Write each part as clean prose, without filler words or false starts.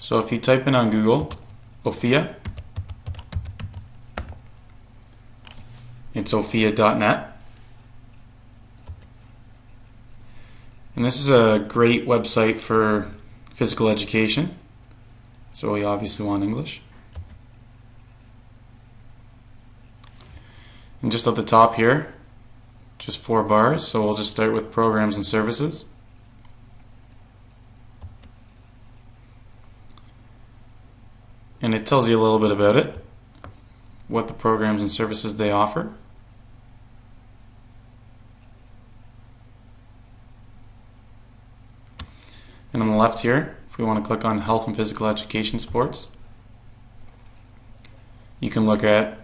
So if you type in on Google, Ophea, it's ophea.net. And this is a great website for physical education. So we obviously want English. And just at the top here, just 4 bars. So we'll just start with programs and services. And it tells you a little bit about it, what the programs and services they offer. And on the left here, if we want to click on health and physical education sports, you can look at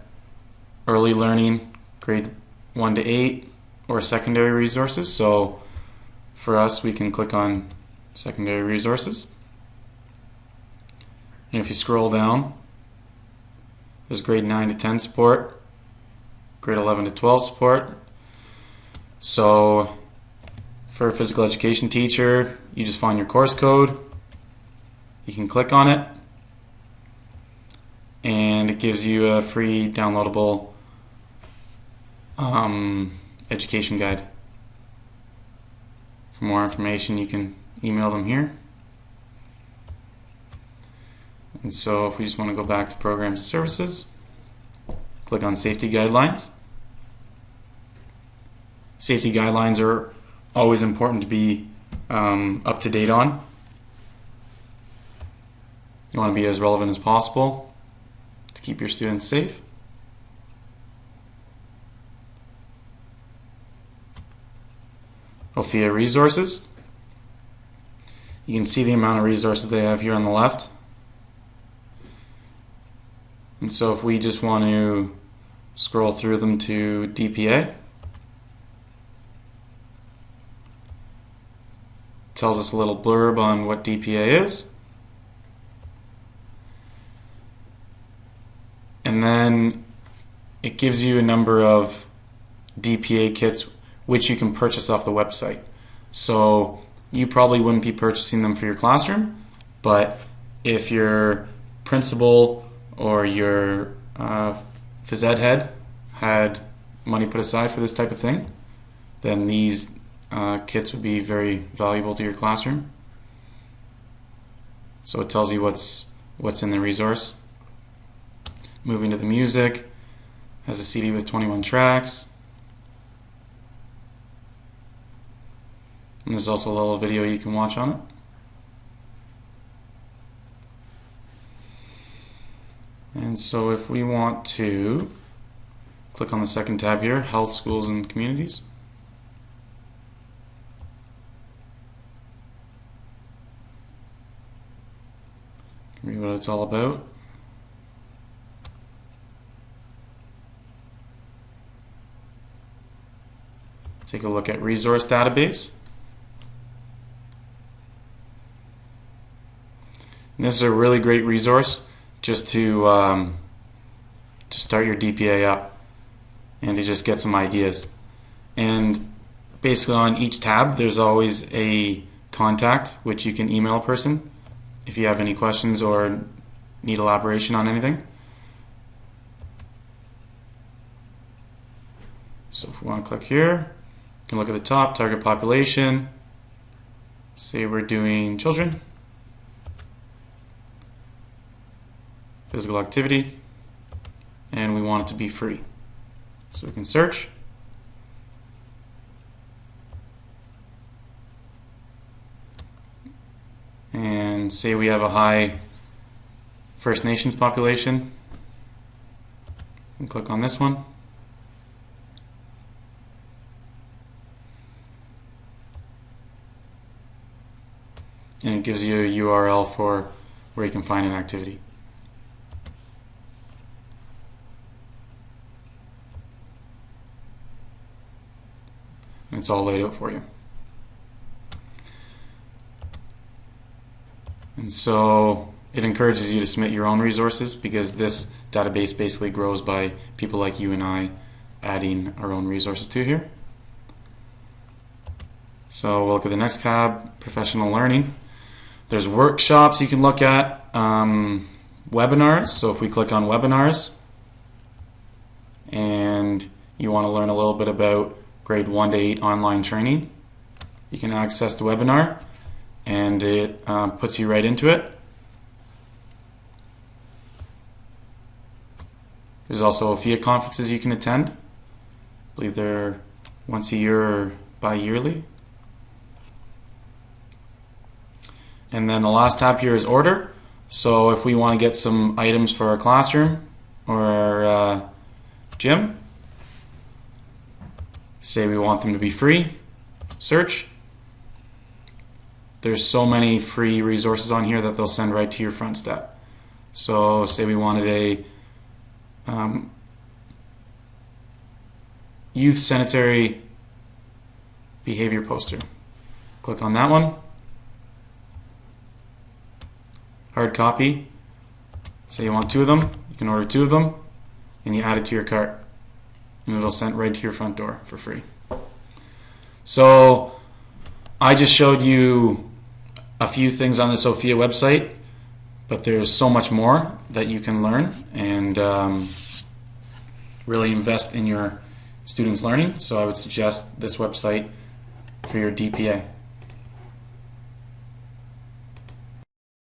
early learning, grade 1 to 8, or secondary resources. So for us, we can click on secondary resources. And if you scroll down, there's grade 9 to 10 support, grade 11 to 12 support. So for a physical education teacher, you just find your course code, you can click on it, and it gives you a free downloadable education guide. For more information, you can email them here. And so if we just want to go back to programs and services, click on safety guidelines. Safety guidelines are always important to be up to date on. You want to be as relevant as possible to keep your students safe. Ophea resources. You can see the amount of resources they have here on the left. And so if we just want to scroll through them to DPA, tells us a little blurb on what DPA is. And then it gives you a number of DPA kits which you can purchase off the website. So you probably wouldn't be purchasing them for your classroom, but if your principal or your phys ed head had money put aside for this type of thing, then these kits would be very valuable to your classroom. So it tells you what's in the resource. Moving to the music, has a CD with 21 tracks. And there's also a little video you can watch on it. And so if we want to click on the second tab here, Health, Schools, and Communities. Read what it's all about. Take a look at resource database. And this is a really great resource just to start your DPA up and to just get some ideas. And basically on each tab there's always a contact which you can email a person if you have any questions or need elaboration on anything. So if we want to click here, you can look at the top, target population, say we're doing children, physical activity, and we want it to be free. So we can search. And say we have a high First Nations population, and click on this one. And it gives you a URL for where you can find an activity. And it's all laid out for you. And so it encourages you to submit your own resources because this database basically grows by people like you and I adding our own resources to here. So we'll look at the next tab, professional learning. There's workshops you can look at, webinars. So if we click on webinars and you want to learn a little bit about grade 1 to 8 online training, you can access the webinar and it puts you right into it. There's also Ophea conferences you can attend. I believe they're once a year or bi-yearly. And then the last tab here is order. So if we want to get some items for our classroom or our gym, say we want them to be free, search. There's so many free resources on here that they'll send right to your front step. So say we wanted a youth sanitary behavior poster. Click on that one. Hard copy. Say you want 2 of them, you can order 2 of them and you add it to your cart and it'll send right to your front door for free. So I just showed you a few things on this Ophea website, but there's so much more that you can learn and really invest in your students' learning. So I would suggest this website for your DPA.